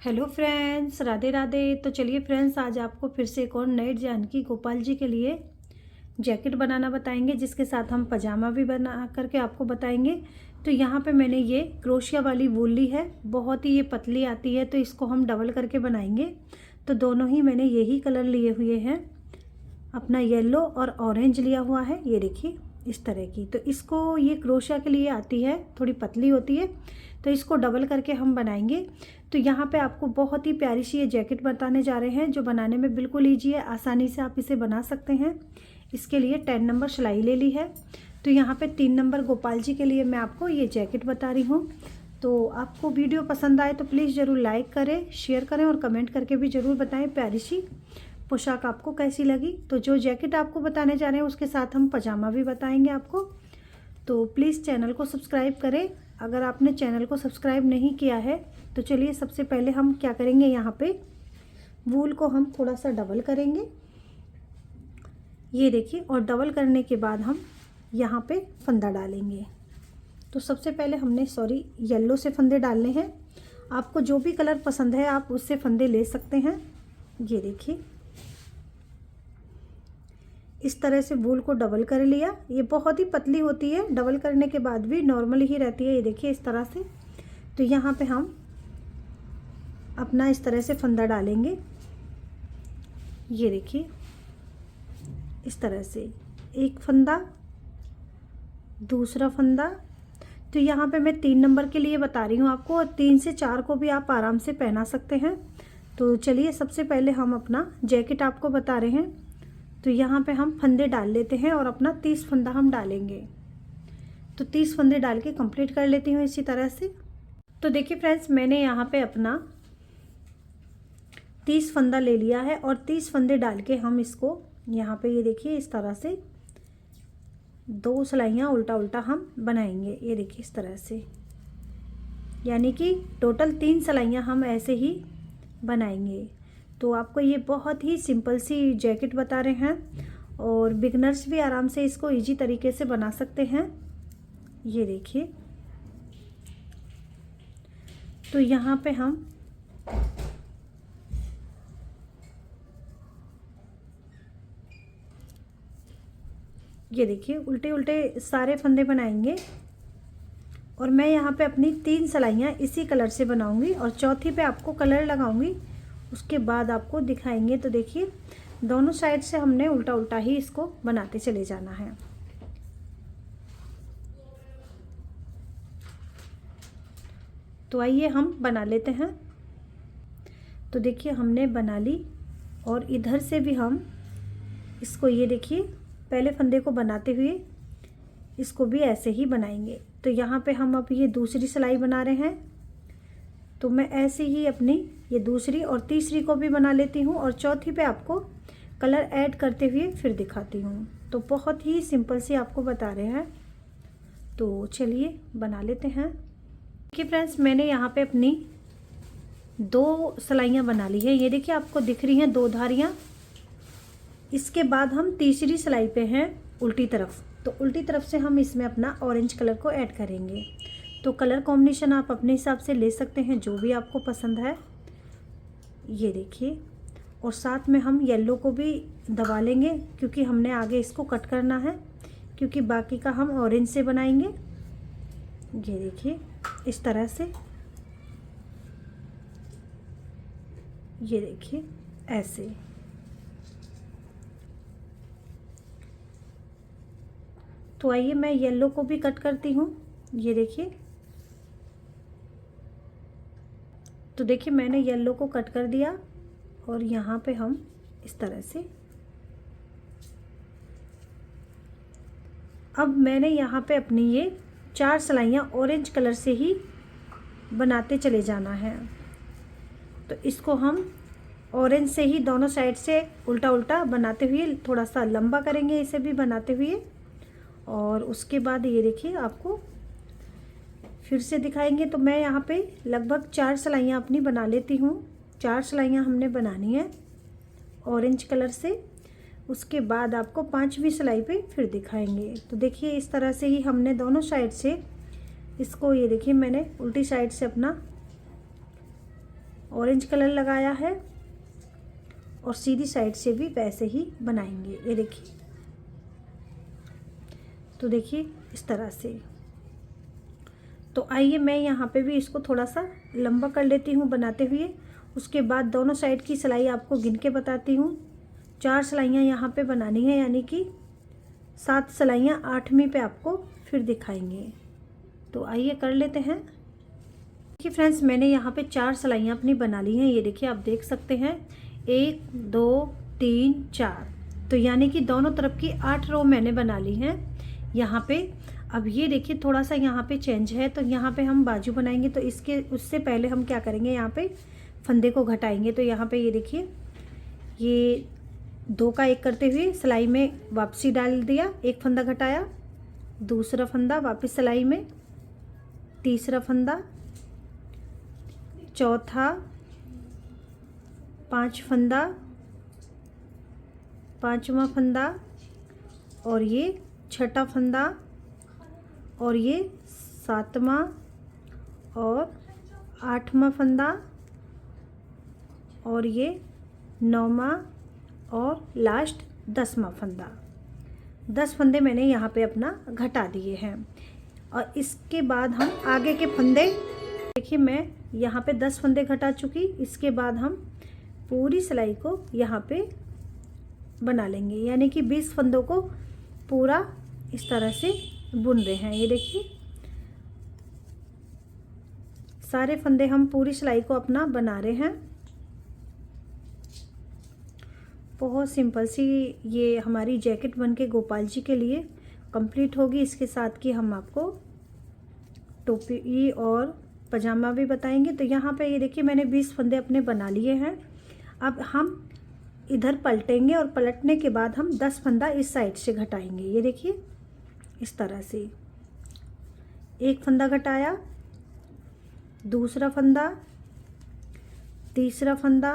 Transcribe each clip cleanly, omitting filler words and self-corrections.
Hello friends, Radhe Radhe. तो चलिए friends, आज आपको फिर से एक और नए जानकी गोपाल जी के लिए जैकेट बनाना बताएंगे, जिसके साथ हम पजामा भी बना करके आपको बताएंगे। तो यहाँ पे मैंने ये क्रोशिया वाली वूल ली है, बहुत ही ये पतली आती है, तो इसको हम डबल करके बनाएंगे। तो दोनों ही मैंने यही कलर लिए हुए हैं, अपना येलो और ऑरेंज लिया हुआ है। ये देखिए इस तरह की। तो इसको ये क्रोशिया के लिए आती है, थोड़ी पतली होती है, तो इसको डबल करके हम बनाएंगे। तो यहाँ पे आपको बहुत ही प्यारी सी ये जैकेट बताने जा रहे हैं, जो बनाने में बिल्कुल ईजी है, आसानी से आप इसे बना सकते हैं। इसके लिए 10 नंबर सिलाई ले ली है। तो यहाँ पे 3 नंबर गोपाल जी के लिए मैं आपको ये जैकेट बता रही हूँ। तो आपको वीडियो पसंद आए तो प्लीज़ ज़रूर लाइक करें, शेयर करें और कमेंट करके भी ज़रूर बताएं प्यारी सी पोशाक आपको कैसी लगी। तो जो जैकेट आपको बताने जा रहे हैं उसके साथ हम पजामा भी बताएंगे आपको। तो प्लीज़ चैनल को सब्सक्राइब करें अगर आपने चैनल को सब्सक्राइब नहीं किया है। तो चलिए सबसे पहले हम क्या करेंगे, यहाँ पे वूल को हम थोड़ा सा डबल करेंगे, ये देखिए। और डबल करने के बाद हम यहाँ पे फंदा डालेंगे। तो सबसे पहले हमने येलो से फंदे डालने हैं। आपको जो भी कलर पसंद है आप उससे फंदे ले सकते हैं। ये देखिए इस तरह से वूल को डबल कर लिया। ये बहुत ही पतली होती है, डबल करने के बाद भी नॉर्मल ही रहती है। ये देखिए इस तरह से। तो यहाँ पे हम अपना इस तरह से फंदा डालेंगे। ये देखिए इस तरह से एक फंदा, दूसरा फंदा। तो यहाँ पे मैं 3 नंबर के लिए बता रही हूँ आपको, और 3 से 4 को भी आप आराम से पहना सकते हैं। तो चलिए सबसे पहले हम अपना जैकेट आपको बता रहे हैं। तो यहाँ पे हम फंदे डाल लेते हैं और अपना 30 फंदा हम डालेंगे। तो 30 फंदे डाल के कंप्लीट कर लेती हूँ इसी तरह से। तो देखिए फ्रेंड्स, मैंने यहाँ पे अपना 30 फंदा ले लिया है और 30 फंदे डाल के हम इसको यहाँ पे ये देखिए इस तरह से 2 सिलाइयाँ उल्टा उल्टा हम बनाएंगे। ये देखिए इस तरह से, यानी कि टोटल 3 सिलाइयाँ हम ऐसे ही बनाएंगे। तो आपको ये बहुत ही सिंपल सी जैकेट बता रहे हैं, और बिगनर्स भी आराम से इसको इजी तरीके से बना सकते हैं। ये देखिए। तो यहाँ पे हम ये देखिए उल्टे उल्टे सारे फंदे बनाएंगे, और मैं यहाँ पे अपनी 3 सिलाइयाँ इसी कलर से बनाऊंगी, और चौथी पे आपको कलर लगाऊंगी, उसके बाद आपको दिखाएंगे। तो देखिए दोनों साइड से हमने उल्टा उल्टा ही इसको बनाते चले जाना है। तो आइए हम बना लेते हैं। तो देखिए हमने बना ली, और इधर से भी हम इसको ये देखिए पहले फंदे को बनाते हुए इसको भी ऐसे ही बनाएंगे। तो यहाँ पे हम अब ये दूसरी सिलाई बना रहे हैं। तो मैं ऐसे ही अपनी ये दूसरी और तीसरी को भी बना लेती हूँ, और चौथी पे आपको कलर ऐड करते हुए फिर दिखाती हूँ। तो बहुत ही सिंपल से आपको बता रहे हैं। तो चलिए बना लेते हैं। देखिए फ्रेंड्स, मैंने यहाँ पे अपनी 2 सिलाइयाँ बना ली है। ये देखिए आपको दिख रही हैं 2 धारियाँ। इसके बाद हम तीसरी सिलाई पे हैं उल्टी तरफ। तो उल्टी तरफ से हम इसमें अपना ऑरेंज कलर को ऐड करेंगे। तो कलर कॉम्बिनेशन आप अपने हिसाब से ले सकते हैं, जो भी आपको पसंद है। ये देखिए, और साथ में हम येलो को भी दबा लेंगे, क्योंकि हमने आगे इसको कट करना है, क्योंकि बाकी का हम ऑरेंज से बनाएंगे। ये देखिए इस तरह से, ये देखिए ऐसे। तो आइए मैं येलो को भी कट करती हूँ। ये देखिए। तो देखिए मैंने येलो को कट कर दिया, और यहाँ पे हम इस तरह से, अब मैंने यहाँ पे अपनी ये 4 सिलाइयाँ ऑरेंज कलर से ही बनाते चले जाना है। तो इसको हम ऑरेंज से ही दोनों साइड से उल्टा उल्टा बनाते हुए थोड़ा सा लंबा करेंगे, इसे भी बनाते हुए। और उसके बाद ये देखिए आपको फिर से दिखाएंगे। तो मैं यहाँ पे लगभग 4 सिलाइयाँ अपनी बना लेती हूँ। 4 सिलाइयाँ हमने बनानी है ऑरेंज कलर से। उसके बाद आपको 5वीं सिलाई पे फिर दिखाएंगे। तो देखिए इस तरह से ही हमने दोनों साइड से इसको, ये देखिए मैंने उल्टी साइड से अपना ऑरेंज कलर लगाया है और सीधी साइड से भी वैसे ही बनाएंगे। ये देखिए, तो देखिए इस तरह से। तो आइए मैं यहाँ पे भी इसको थोड़ा सा लंबा कर लेती हूँ बनाते हुए। उसके बाद दोनों साइड की सिलाई आपको गिन के बताती हूँ। 4 सिलाइयाँ यहाँ पे बनानी है, यानी कि 7 सिलाइयाँ 8वीं पे आपको फिर दिखाएंगे। तो आइए कर लेते हैं। देखिए फ्रेंड्स, मैंने यहाँ पे 4 सिलाइयाँ अपनी बना ली हैं। ये देखिए, आप देख सकते हैं 1 2 3 4। तो यानी कि दोनों तरफ की 8 रो मैंने बना ली हैं यहाँ पे। अब ये देखिए थोड़ा सा यहाँ पे चेंज है, तो यहाँ पे हम बाजू बनाएंगे। तो इसके उससे पहले हम क्या करेंगे, यहाँ पे फंदे को घटाएंगे। तो यहाँ पे ये देखिए, ये 2 का 1 करते हुए सिलाई में वापसी डाल दिया, एक फंदा घटाया, दूसरा फंदा वापस सिलाई में, तीसरा फंदा, चौथा, 5 फंदा, 5वां फंदा, और ये 6ठा फंदा, और ये 7वां और 8वां फंदा, और ये 9वां और लास्ट 10वां फंदा। 10 फंदे मैंने यहाँ पे अपना घटा दिए हैं। और इसके बाद हम आगे के फंदे, देखिए मैं यहाँ पे 10 फंदे घटा चुकी। इसके बाद हम पूरी सिलाई को यहाँ पे बना लेंगे, यानी कि 20 फंदों को पूरा इस तरह से बुन रहे हैं। ये देखिए सारे फंदे हम पूरी सिलाई को अपना बना रहे हैं। बहुत सिंपल सी ये हमारी जैकेट बनके गोपाल जी के लिए कंप्लीट होगी। इसके साथ कि हम आपको टोपी और पजामा भी बताएंगे। तो यहाँ पे ये देखिए मैंने 20 फंदे अपने बना लिए हैं। अब हम इधर पलटेंगे और पलटने के बाद हम 10 फंदा इस साइड से घटाएंगे। ये देखिए इस तरह से, एक फंदा घटाया, दूसरा फंदा, तीसरा फंदा,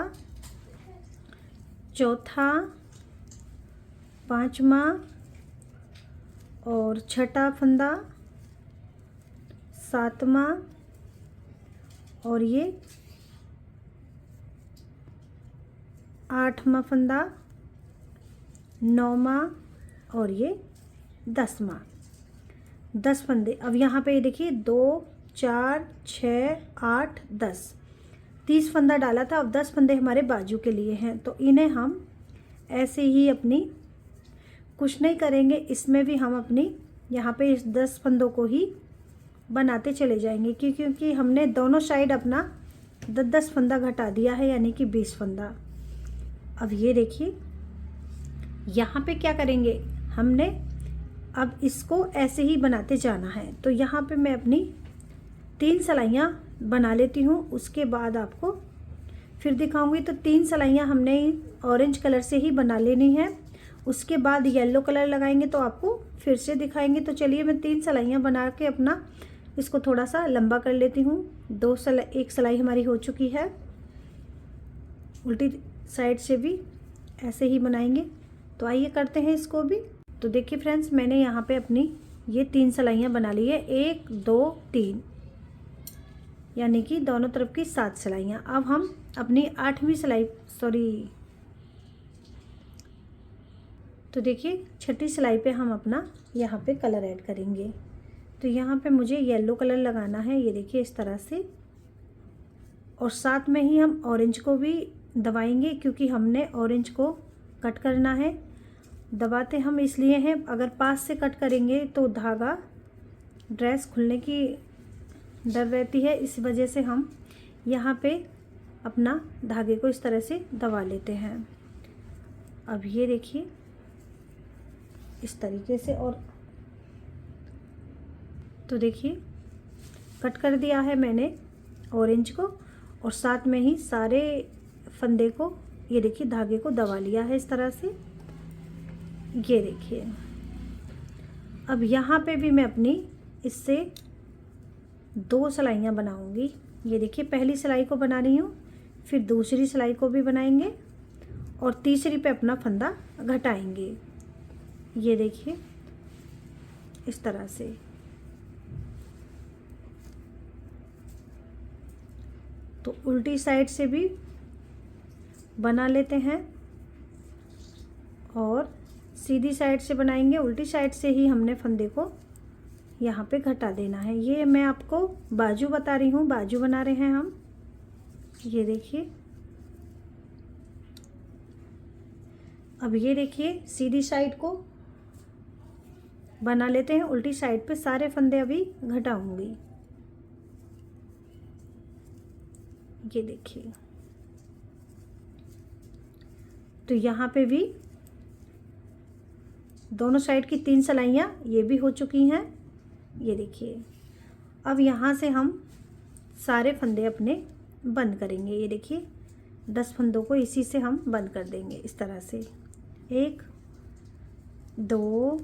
चौथा, 5वां और 6ठा फंदा, 7वां और ये 8वां फंदा, 9वां और ये 10वां। 10 फंदे। अब यहाँ पे ये देखिए 2 4 6 8 10, 30 फंदा डाला था। अब 10 फंदे हमारे बाजू के लिए हैं, तो इन्हें हम ऐसे ही अपनी कुछ नहीं करेंगे, इसमें भी हम अपनी यहाँ पे इस 10 फंदों को ही बनाते चले जाएंगे, क्योंकि हमने दोनों साइड अपना 10-10 फंदा घटा दिया है, यानी कि 20 फंदा। अब ये देखिए यहाँ पे क्या करेंगे, हमने अब इसको ऐसे ही बनाते जाना है। तो यहाँ पे मैं अपनी 3 सिलाइयाँ बना लेती हूँ, उसके बाद आपको फिर दिखाऊंगी। तो 3 सिलाइयाँ हमने ऑरेंज कलर से ही बना लेनी है, उसके बाद येलो कलर लगाएंगे तो आपको फिर से दिखाएंगे। तो चलिए मैं 3 सिलाइयाँ बना के अपना इसको थोड़ा सा लंबा कर लेती हूँ। 1 सिलाई हमारी हो चुकी है, उल्टी साइड से भी ऐसे ही बनाएंगे। तो आइए करते हैं इसको भी। तो देखिए फ्रेंड्स, मैंने यहाँ पे अपनी ये 3 सिलाइयाँ बना ली है, 1 2 3, यानी कि दोनों तरफ की 7 सिलाइयाँ। अब हम अपनी 8वीं सिलाई, तो देखिए 6ठी सिलाई पे हम अपना यहाँ पे कलर ऐड करेंगे। तो यहाँ पे मुझे येलो कलर लगाना है, ये देखिए इस तरह से, और साथ में ही हम ऑरेंज को भी दबाएंगे, क्योंकि हमने ऑरेंज को कट करना है। दबाते हम इसलिए हैं, अगर पास से कट करेंगे तो धागा ड्रेस खुलने की डर रहती है, इस वजह से हम यहाँ पे अपना धागे को इस तरह से दबा लेते हैं। अब ये देखिए इस तरीके से, और तो देखिए कट कर दिया है मैंने ऑरेंज को, और साथ में ही सारे फंदे को ये देखिए धागे को दबा लिया है इस तरह से। ये देखिए अब यहाँ पे भी मैं अपनी इससे 2 सिलाइयाँ बनाऊंगी। ये देखिए पहली सिलाई को बना रही हूँ, फिर दूसरी सिलाई को भी बनाएंगे और तीसरी पे अपना फंदा घटाएंगे। ये देखिए इस तरह से। तो उल्टी साइड से भी बना लेते हैं और सीधी साइड से बनाएंगे। उल्टी साइड से ही हमने फंदे को यहाँ पे घटा देना है। ये मैं आपको बाजू बता रही हूँ, बाजू बना रहे हैं हम। ये देखिए, अब ये देखिए सीधी साइड को बना लेते हैं। उल्टी साइड पे सारे फंदे अभी घटाऊंगी। ये देखिए, तो यहाँ पे भी दोनों साइड की 3 सिलाइयाँ ये भी हो चुकी हैं। ये देखिए, अब यहाँ से हम सारे फंदे अपने बंद करेंगे। ये देखिए 10 फंदों को इसी से हम बंद कर देंगे इस तरह से। 1 2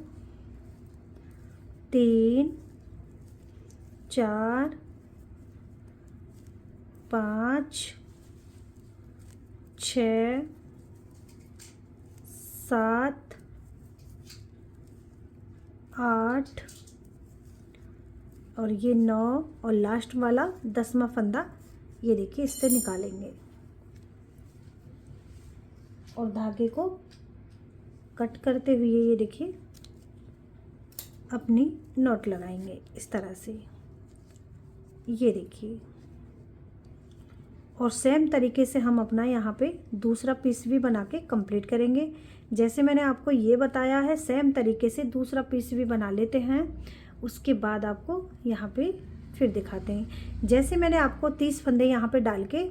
3 4 5 6 7 8 और ये 9 और लास्ट वाला 10वां फंदा ये देखिए इससे निकालेंगे और धागे को कट करते हुए ये देखिए अपनी नॉट लगाएंगे इस तरह से। ये देखिए, और सेम तरीके से हम अपना यहाँ पे दूसरा पीस भी बना के कंप्लीट करेंगे। जैसे मैंने आपको ये बताया है सेम तरीके से दूसरा पीस भी बना लेते हैं। उसके बाद आपको यहाँ पे फिर दिखाते हैं। जैसे मैंने आपको 30 फंदे यहाँ पे डाल के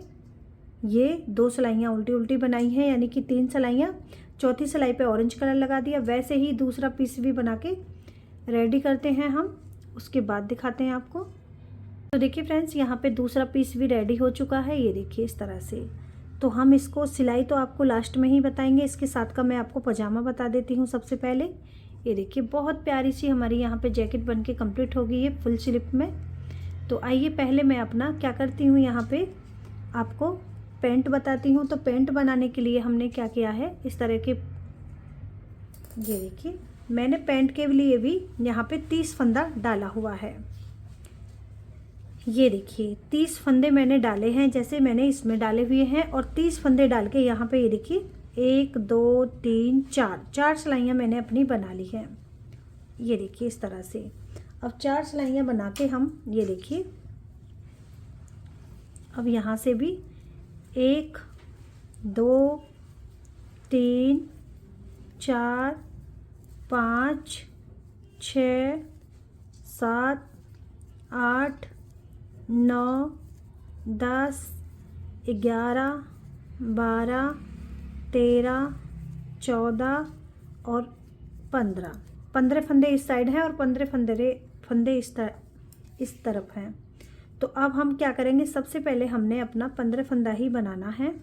ये 2 सिलाइयाँ उल्टी उल्टी बनाई हैं, यानी कि 3 सिलाइयाँ, चौथी सिलाई पे ऑरेंज कलर लगा दिया, वैसे ही दूसरा पीस भी बना के रेडी करते हैं हम। उसके बाद दिखाते हैं आपको। तो देखिए फ्रेंड्स, यहाँ पे दूसरा पीस भी रेडी हो चुका है। ये देखिए इस तरह से। तो हम इसको सिलाई तो आपको लास्ट में ही बताएंगे, इसके साथ का मैं आपको पजामा बता देती हूँ सबसे पहले। ये देखिए बहुत प्यारी सी हमारी यहाँ पे जैकेट बन के कम्प्लीट हो गई है फुल स्लीव में। तो आइए पहले मैं अपना क्या करती हूँ, यहाँ पे आपको पैंट बताती हूँ। तो पैंट बनाने के लिए हमने क्या किया है, इस तरह के, ये देखिए मैंने पैंट के लिए भी यहाँ पे 30 फंदा डाला हुआ है। ये देखिए 30 फंदे मैंने डाले हैं, जैसे मैंने इसमें डाले हुए हैं, और 30 फंदे डाल के यहाँ पे ये देखिए 1 2 3 4 सिलाइयाँ मैंने अपनी बना ली हैं। ये देखिए इस तरह से। अब 4 सिलाइयाँ बना के हम ये देखिए, अब यहाँ से भी 1 2 3 4 5 6 7 8 9 10 11 12 13 14 और 15 फंदे इस साइड हैं और 15 फंदे इस तरफ हैं। तो अब हम क्या करेंगे, सबसे पहले हमने अपना 15 फंदा ही बनाना है।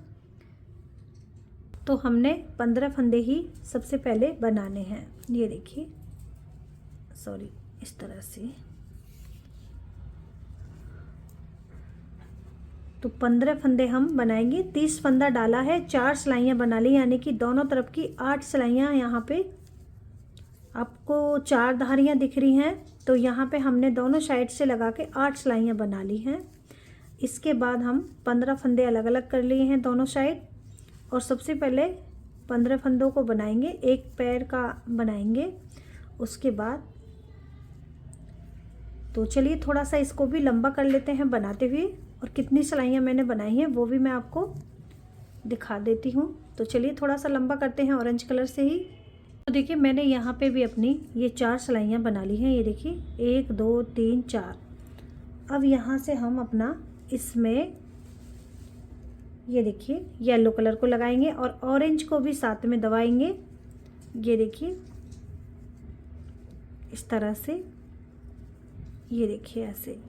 तो हमने 15 फंदे ही सबसे पहले बनाने हैं। ये देखिए, सॉरी, इस तरह से। तो 15 फंदे हम बनाएंगे। 30 फंदा डाला है, 4 सिलाइयाँ बना ली, यानी कि दोनों तरफ की 8 सिलाइयाँ। यहाँ पे आपको 4 धारियाँ दिख रही हैं, तो यहाँ पे हमने दोनों साइड से लगा के 8 सिलाइयाँ बना ली हैं। इसके बाद हम 15 फंदे अलग अलग कर लिए हैं दोनों साइड, और सबसे पहले 15 फंदों को बनाएंगे, एक पैर का बनाएंगे। उसके बाद तो चलिए थोड़ा सा इसको भी लंबा कर लेते हैं बनाते हुए, और कितनी सिलाइयाँ मैंने बनाई हैं वो भी मैं आपको दिखा देती हूँ। तो चलिए थोड़ा सा लंबा करते हैं ऑरेंज कलर से ही। तो देखिए मैंने यहाँ पे भी अपनी ये 4 सिलाइयाँ बना ली हैं। ये देखिए 1 2 3 4। अब यहाँ से हम अपना इसमें ये देखिए येलो कलर को लगाएंगे और ऑरेंज को भी साथ में दबाएंगे। ये देखिए इस तरह से, ये देखिए ऐसे।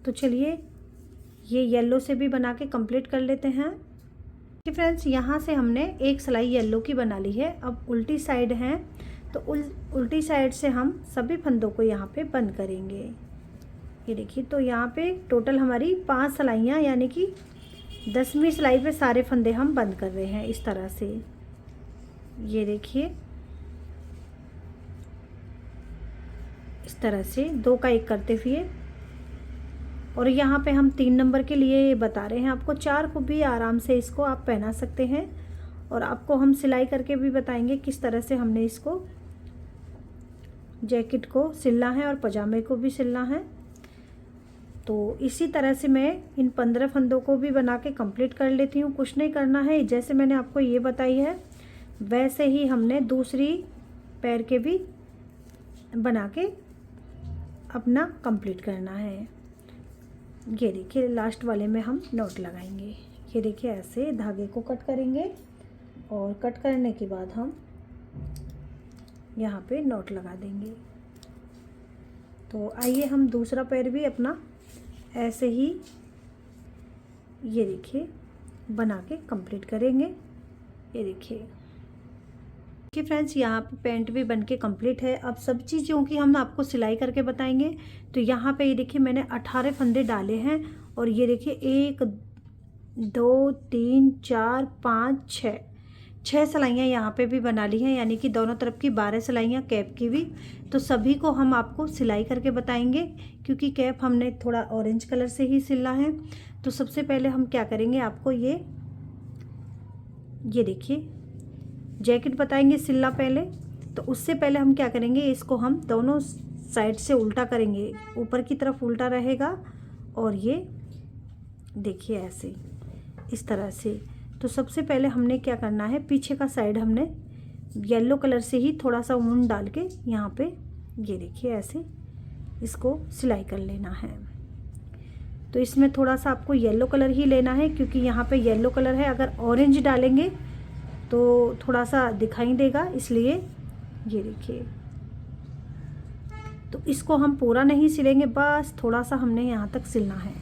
तो चलिए ये येलो से भी बना के कंप्लीट कर लेते हैं। कि फ्रेंड्स यहाँ से हमने एक सिलाई येलो की बना ली है। अब उल्टी साइड है, तो उल्टी साइड से हम सभी फंदों को यहाँ पे बंद करेंगे। ये देखिए, तो यहाँ पे टोटल हमारी 5 सिलाइयाँ, यानी कि 10वीं सिलाई पे सारे फंदे हम बंद कर रहे हैं इस तरह से। ये देखिए तरह से 2 का 1 करते हुए। और यहाँ पे हम 3 नंबर के लिए बता रहे हैं आपको। 4 को भी आराम से इसको आप पहना सकते हैं। और आपको हम सिलाई करके भी बताएंगे किस तरह से हमने इसको जैकेट को सिलना है और पजामे को भी सिलना है। तो इसी तरह से मैं इन 15 फंदों को भी बना के कंप्लीट कर लेती हूँ। कुछ नहीं करना है, जैसे मैंने आपको ये बताई है वैसे ही हमने दूसरी पैर के भी बना के अपना कंप्लीट करना है। ये देखिए लास्ट वाले में हम नॉट लगाएंगे। ये देखिए ऐसे धागे को कट करेंगे और कट करने के बाद हम यहाँ पे नॉट लगा देंगे। तो आइए हम दूसरा पैर भी अपना ऐसे ही ये देखिए बना के कंप्लीट करेंगे। ये देखिए कि फ्रेंड्स यहाँ पे पैंट भी बन के कम्प्लीट है। अब सब चीज़ों की हम आपको सिलाई करके बताएंगे। तो यहाँ पे ये देखिए मैंने 18 फंदे डाले हैं और ये देखिए 1 2 3 4 5 6 सिलाइयाँ यहाँ पे भी बना ली हैं, यानी कि दोनों तरफ की 12 सिलाइयाँ कैप की भी। तो सभी को हम आपको सिलाई करके बताएंगे, क्योंकि कैप हमने थोड़ा ऑरेंज कलर से ही सिलना है। तो सबसे पहले हम क्या करेंगे, आपको ये देखिए जैकेट बताएंगे सिलना पहले। तो उससे पहले हम क्या करेंगे, इसको हम दोनों साइड से उल्टा करेंगे, ऊपर की तरफ उल्टा रहेगा और ये देखिए ऐसे इस तरह से। तो सबसे पहले हमने क्या करना है, पीछे का साइड हमने येलो कलर से ही थोड़ा सा ऊन डाल के यहाँ पे ये देखिए ऐसे इसको सिलाई कर लेना है। तो इसमें थोड़ा सा आपको येलो कलर ही लेना है, क्योंकि यहाँ पे येलो कलर है। अगर ऑरेंज डालेंगे तो थोड़ा सा दिखाई देगा, इसलिए ये देखिए। तो इसको हम पूरा नहीं सिलेंगे, बस थोड़ा सा हमने यहाँ तक सिलना है,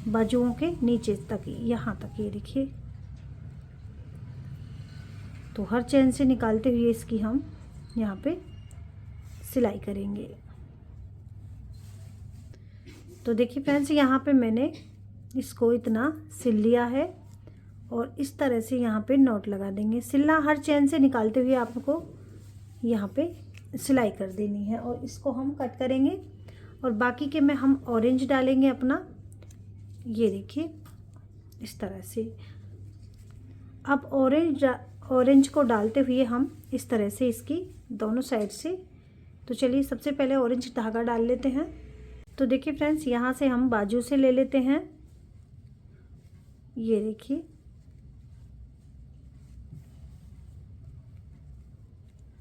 बाजुओं के नीचे तक, यहाँ तक। ये देखिए तो हर चैन से निकालते हुए इसकी हम यहाँ पे सिलाई करेंगे। तो देखिए फ्रेंड्स यहाँ पे मैंने इसको इतना सिल लिया है और इस तरह से यहाँ पे नॉट लगा देंगे। सिलना हर चैन से निकालते हुए आपको यहाँ पे सिलाई कर देनी है और इसको हम कट करेंगे। और बाकी के में हम ऑरेंज डालेंगे अपना, ये देखिए इस तरह से। अब ऑरेंज को डालते हुए हम इस तरह से इसकी दोनों साइड से। तो चलिए सबसे पहले ऑरेंज धागा डाल लेते हैं। तो देखिए फ्रेंड्स यहाँ से हम बाजू से ले लेते हैं, ये देखिए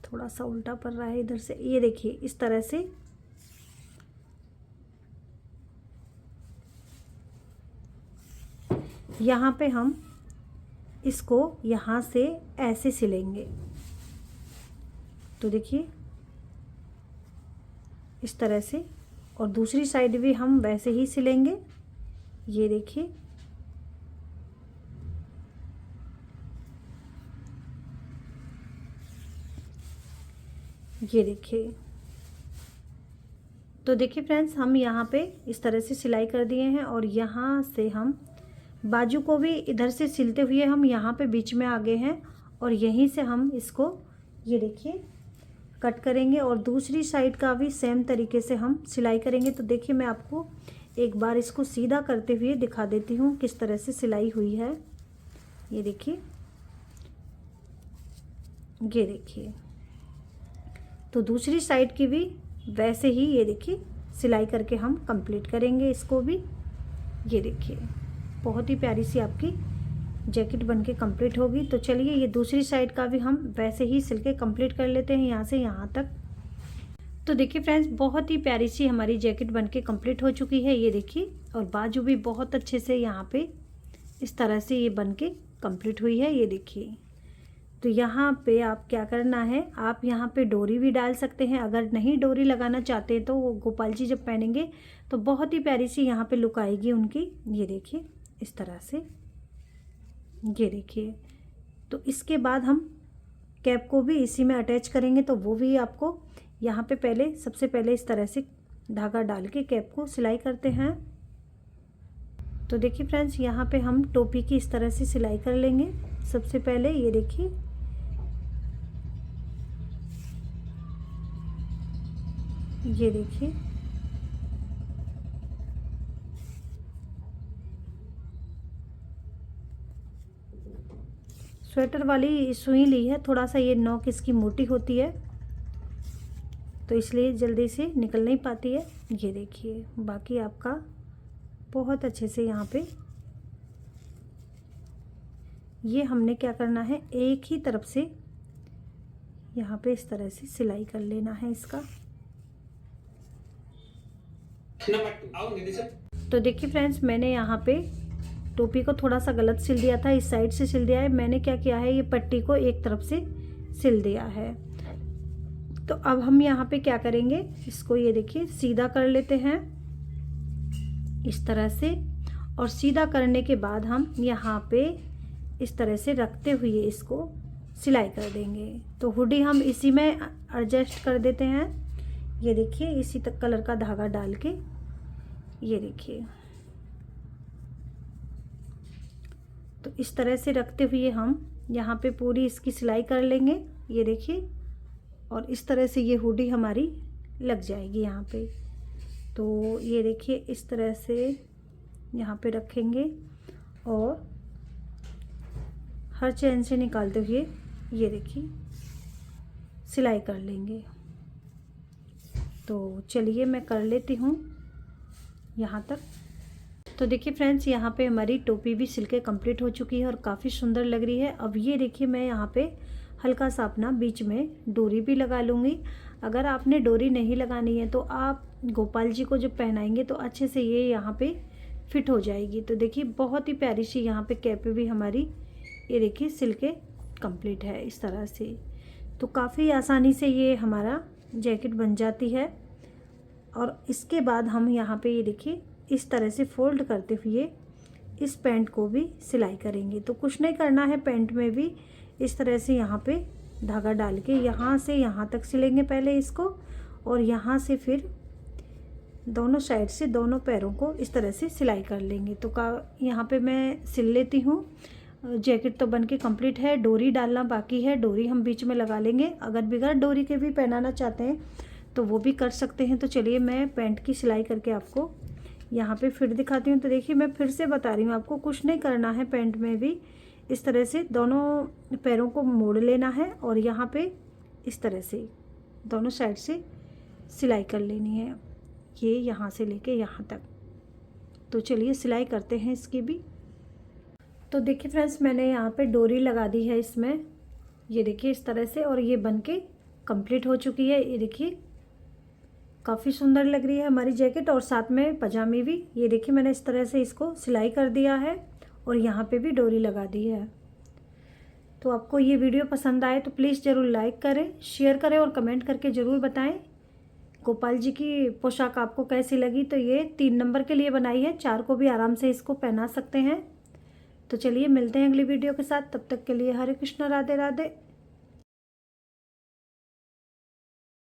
थोड़ा सा उल्टा पड़ रहा है इधर से। ये देखिए इस तरह से यहाँ पे हम इसको यहाँ से ऐसे सिलेंगे। तो देखिए इस तरह से, और दूसरी साइड भी हम वैसे ही सिलेंगे। ये देखिए ये देखिए। तो देखिए फ्रेंड्स हम यहाँ पे इस तरह से सिलाई कर दिए हैं और यहाँ से हम बाजू को भी इधर से सिलते हुए हम यहाँ पे बीच में आ गए हैं और यहीं से हम इसको ये देखिए कट करेंगे और दूसरी साइड का भी सेम तरीके से हम सिलाई करेंगे। तो देखिए मैं आपको एक बार इसको सीधा करते हुए दिखा देती हूँ किस तरह से सिलाई हुई है। ये देखिए ये देखिए। तो दूसरी साइड की भी वैसे ही ये देखिए सिलाई करके हम कंप्लीट करेंगे इसको भी। ये देखिए बहुत ही प्यारी सी आपकी जैकेट बनके कंप्लीट होगी। तो चलिए ये दूसरी साइड का भी हम वैसे ही सिल के कंप्लीट कर लेते हैं यहाँ से यहाँ तक। तो देखिए फ्रेंड्स बहुत ही प्यारी सी हमारी जैकेट बनके कंप्लीट हो चुकी है, ये देखिए। और बाजू भी बहुत अच्छे से यहाँ पे इस तरह से ये बनके कंप्लीट हुई है, ये देखिए। तो यहाँ पे आप क्या करना है, आप यहाँ पे डोरी भी डाल सकते हैं। अगर नहीं डोरी लगाना चाहते हैं तो वो गोपाल जी जब पहनेंगे तो बहुत ही प्यारी सी यहाँ पे लुक आएगी उनकी। ये देखिए इस तरह से, ये देखिए। तो इसके बाद हम कैप को भी इसी में अटैच करेंगे, तो वो भी आपको यहाँ पे पहले सबसे पहले इस तरह से धागा डाल के कैप को सिलाई करते हैं। तो देखिए फ्रेंड्स यहाँ पे हम टोपी की इस तरह से सिलाई कर लेंगे। सबसे पहले ये देखिए ये देखिए, स्वेटर वाली सुई ली है, थोड़ा सा ये नोक इसकी मोटी होती है तो इसलिए जल्दी से निकल नहीं पाती है। ये देखिए, बाकी आपका बहुत अच्छे से यहाँ पे ये हमने क्या करना है, एक ही तरफ से यहाँ पे इस तरह से सिलाई कर लेना है इसका। तो देखिए फ्रेंड्स, मैंने यहाँ पे टोपी को थोड़ा सा गलत सिल दिया था, इस साइड से सिल दिया है। मैंने क्या किया है, ये पट्टी को एक तरफ से सिल दिया है। तो अब हम यहाँ पे क्या करेंगे, इसको ये देखिए सीधा कर लेते हैं इस तरह से, और सीधा करने के बाद हम यहाँ पे इस तरह से रखते हुए इसको सिलाई कर देंगे। तो हुडी हम इसी में एडजस्ट कर देते हैं। ये देखिए, इसी तक कलर का धागा डाल के, ये देखिए, तो इस तरह से रखते हुए हम यहाँ पे पूरी इसकी सिलाई कर लेंगे। ये देखिए, और इस तरह से ये हुडी हमारी लग जाएगी यहाँ पे। तो ये देखिए, इस तरह से यहाँ पे रखेंगे और हर चैन से निकालते हुए ये देखिए सिलाई कर लेंगे। तो चलिए मैं कर लेती हूँ यहाँ तक। तो देखिए फ्रेंड्स, यहाँ पे हमारी टोपी भी सिल के कंप्लीट हो चुकी है और काफ़ी सुंदर लग रही है। अब ये देखिए, मैं यहाँ पे हल्का सा अपना बीच में डोरी भी लगा लूँगी। अगर आपने डोरी नहीं लगानी है तो आप गोपाल जी को जब पहनाएंगे तो अच्छे से ये यहाँ पे फिट हो जाएगी। तो देखिए, बहुत ही प्यारी सी यहाँ पे कैप भी हमारी ये देखिए सिल के कंप्लीट है इस तरह से। तो काफ़ी आसानी से ये हमारा जैकेट बन जाती है। और इसके बाद हम यहाँ पे ये देखिए इस तरह से फोल्ड करते हुए इस पैंट को भी सिलाई करेंगे। तो कुछ नहीं करना है, पैंट में भी इस तरह से यहाँ पे धागा डाल के यहाँ से यहाँ तक सिलेंगे पहले इसको, और यहाँ से फिर दोनों साइड से दोनों पैरों को इस तरह से सिलाई कर लेंगे। तो यहाँ पे मैं सिल लेती हूँ। जैकेट तो बनके कंप्लीट है, डोरी डालना बाकी है, डोरी हम बीच में लगा लेंगे। अगर बगैर डोरी के भी पहनाना चाहते हैं तो वो भी कर सकते हैं। तो चलिए मैं पैंट की सिलाई करके आपको यहाँ पे फिर दिखाती हूँ। तो देखिए, मैं फिर से बता रही हूँ आपको, कुछ नहीं करना है, पैंट में भी इस तरह से दोनों पैरों को मोड़ लेना है और यहाँ पे इस तरह से दोनों साइड से सिलाई कर लेनी है, ये यहाँ से लेके यहाँ तक। तो चलिए सिलाई करते हैं इसकी भी। तो देखिए फ्रेंड्स, मैंने यहाँ पे डोरी लगा दी है इसमें, ये देखिए इस तरह से, और ये बनके कंप्लीट हो चुकी है। ये देखिए, काफ़ी सुंदर लग रही है हमारी जैकेट, और साथ में पजामी भी। ये देखिए, मैंने इस तरह से इसको सिलाई कर दिया है और यहाँ पे भी डोरी लगा दी है। तो आपको ये वीडियो पसंद आए तो प्लीज़ ज़रूर लाइक करें, शेयर करें और कमेंट करके ज़रूर बताएं गोपाल जी की पोशाक आपको कैसी लगी। तो ये 3 नंबर के लिए बनाई है, 4 को भी आराम से इसको पहना सकते हैं। तो चलिए मिलते हैं अगली वीडियो के साथ, तब तक के लिए हरे कृष्ण, राधे राधे।